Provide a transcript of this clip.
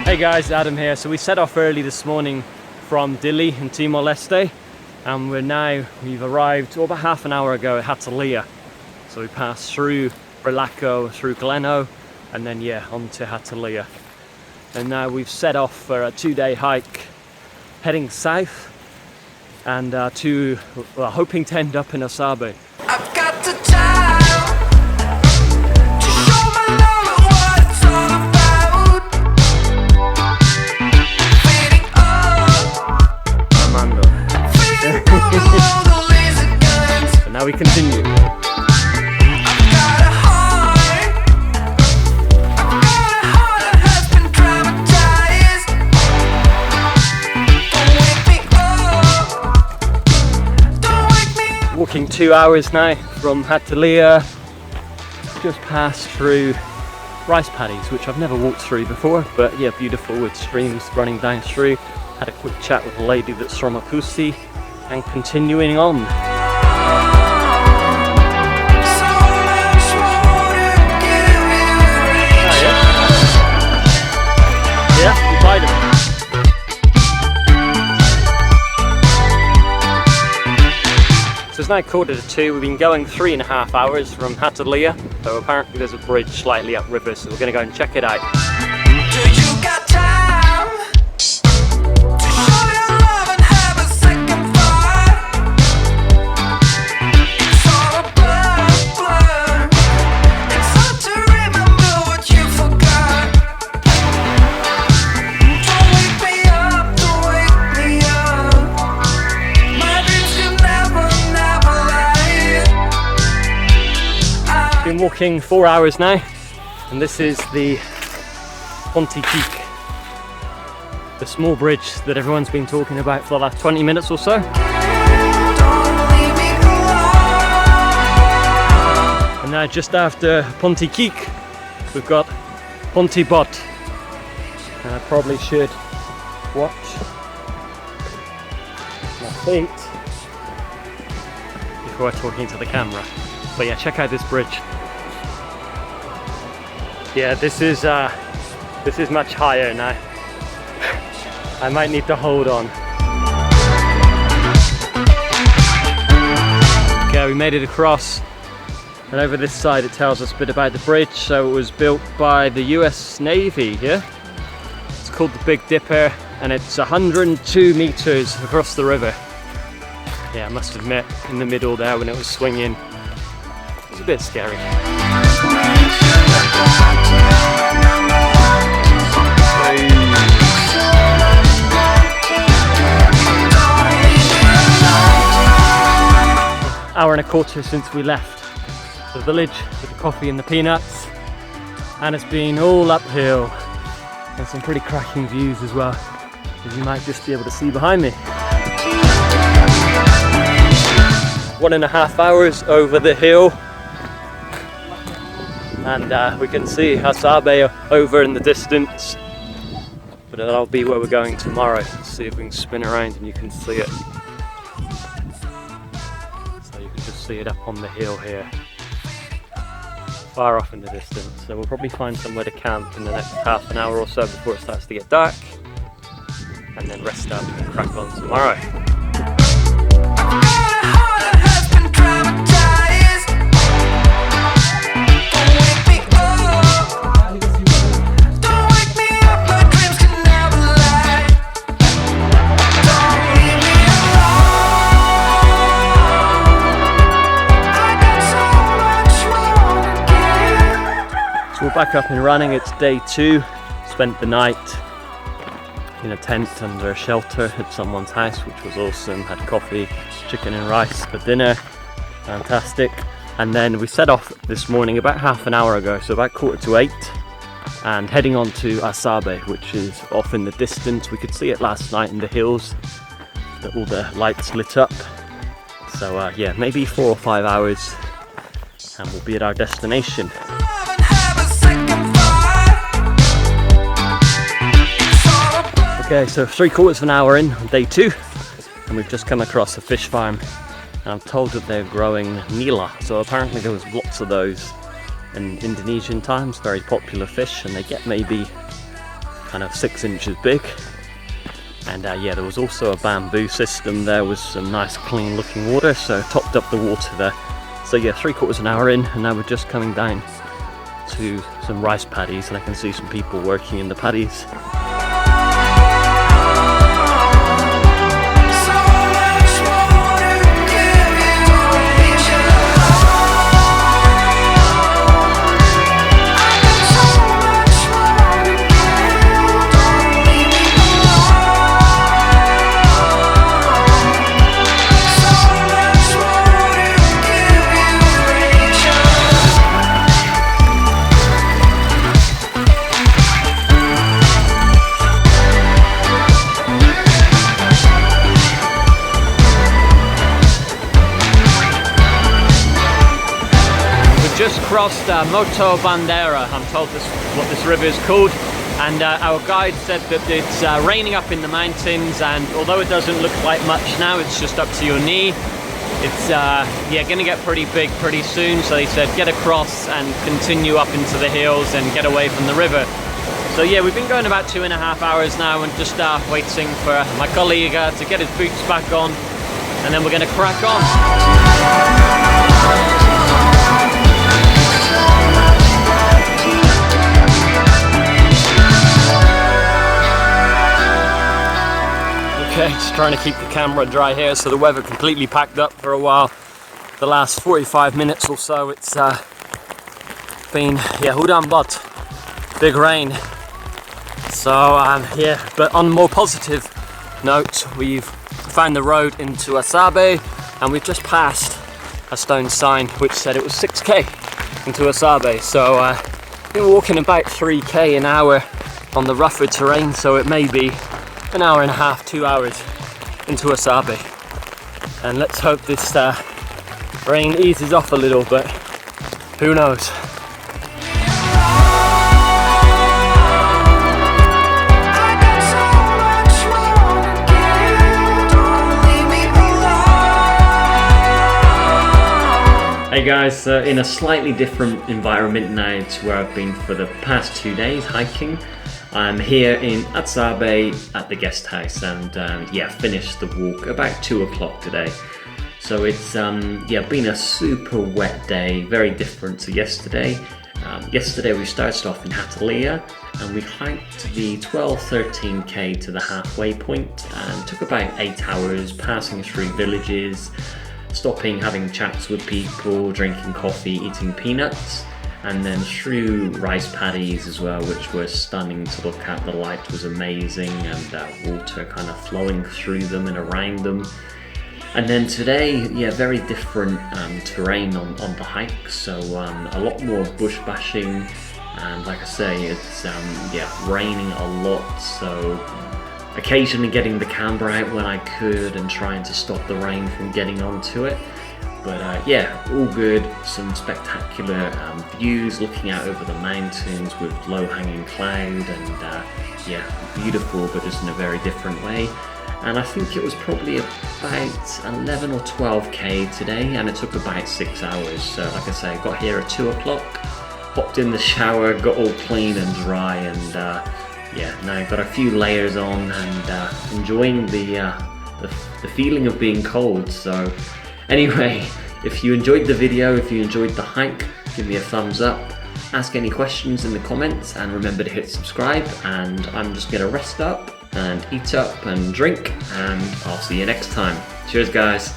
Hey guys, Adam here. So we set off early this morning from Dili in Timor-Leste, and we've arrived about half an hour ago at Hatalia. So we passed through Relaco, through Gleno, and then on to Hatalia. And now we've set off for a 2-day hike heading south and hoping to end up in Asabe. I've got the time to show my love and what it's all about. Fading up, Armando. fading below the laser guns. So now we continue. I've got a heart that has been traumatized. Don't wake me up. Walking 2 hours now from Hatalia, just passed through rice paddies, which I've never walked through before, but yeah, beautiful with streams running down through. Had a quick chat with a lady that's from Akusi, and continuing on. So much more to give you reach. Yeah, we tried it. So it's now 1:45. We've been going 3.5 hours from Hatalia, so apparently there's a bridge slightly upriver, so we're going to go and check it out. Do you got time to show your love and have a second thought? It's all a blur. It's hard to remember what you forgot. Don't wake me up, don't wake me up. My dreams can never lie. Been walking 4 hours now, and this is the Ponte Peak, the small bridge that everyone's been talking about for the last 20 minutes or so. Don't leave me alone. And now just after Ponte Peak, we've got Ponte Bot. And I probably should watch my feet before talking to the camera. But yeah, check out this bridge. Yeah, this is much higher now. I might need to hold on. Okay, we made it across, and over this side it tells us a bit about the bridge. So it was built by the US Navy here. It's called the Big Dipper, and it's 102 meters across the river. Yeah, I must admit, in the middle there when it was swinging, it was a bit scary. Hour and a quarter since we left the village with the coffee and the peanuts, and it's been all uphill and some pretty cracking views as well, as you might just be able to see behind me. 1.5 hours over the hill, and we can see Asabe over in the distance, but that'll be where we're going tomorrow. Let's see if we can spin around and you can see it. So you can just see it up on the hill here, far off in the distance. So we'll probably find somewhere to camp in the next half an hour or so before it starts to get dark, and then rest up and crack on tomorrow. So we're back up and running. It's day 2. Spent the night in a tent under a shelter at someone's house, which was awesome. Had coffee, chicken and rice for dinner. Fantastic. And then we set off this morning about half an hour ago, so about 7:45, and heading on to Asabe, which is off in the distance. We could see it last night in the hills, all the lights lit up. So yeah, maybe 4 or 5 hours and we'll be at our destination. Okay, so 3/4 of an hour in on day 2, and we've just come across a fish farm, and I'm told that they're growing nila. So apparently there was lots of those in Indonesian times, very popular fish, and they get maybe kind of 6 inches big. And yeah, there was also a bamboo system there with some nice clean looking water, so topped up the water there. So yeah, 3/4 an hour in, and now we're just coming down to some rice paddies, and I can see some people working in the paddies. Just crossed Moto Bandera. I'm told this what this river is called, and our guide said that it's raining up in the mountains, and although it doesn't look like much now, it's just up to your knee. It's yeah, gonna get pretty big pretty soon, so they said get across and continue up into the hills and get away from the river. So yeah, we've been going about 2.5 hours now, and just waiting for my colleague to get his boots back on, and then we're gonna crack on. Okay, just trying to keep the camera dry here, so the weather completely packed up for a while. The last 45 minutes or so, it's been, yeah, hujan bot, big rain. So yeah, but on a more positive note, we've found the road into Asabe, and we've just passed a stone sign which said it was 6k into Asabe. So we're walking about 3k an hour on the rougher terrain, so it may be an hour and a half, 2 hours into Asabe. And let's hope this rain eases off a little, but who knows. Hey guys, in a slightly different environment now to where I've been for the past 2 days hiking. I'm here in Asabe at the guest house, and yeah, finished the walk about 2 o'clock today. So it's yeah, been a super wet day, very different to yesterday. Yesterday we started off in Hatalia, and we hiked the 12-13k to the halfway point, and took about 8 hours, passing through villages, stopping, having chats with people, drinking coffee, eating peanuts, and then through rice paddies as well, which were stunning to look at. The light was amazing, and water kind of flowing through them and around them. And then today, yeah, very different terrain on the hike, so a lot more bush bashing, and like I say, it's yeah, raining a lot, so occasionally getting the camera out when I could and trying to stop the rain from getting onto it. But yeah, all good, some spectacular views looking out over the mountains with low-hanging cloud, and yeah, beautiful, but just in a very different way. And I think it was probably about 11 or 12k today, and it took about 6 hours. So like I say, I got here at 2 o'clock, hopped in the shower, got all clean and dry, and yeah, now I've got a few layers on, and enjoying the feeling of being cold. So anyway, if you enjoyed the video, if you enjoyed the hike, give me a thumbs up, ask any questions in the comments, and remember to hit subscribe. And I'm just gonna rest up and eat up and drink, and I'll see you next time. Cheers guys.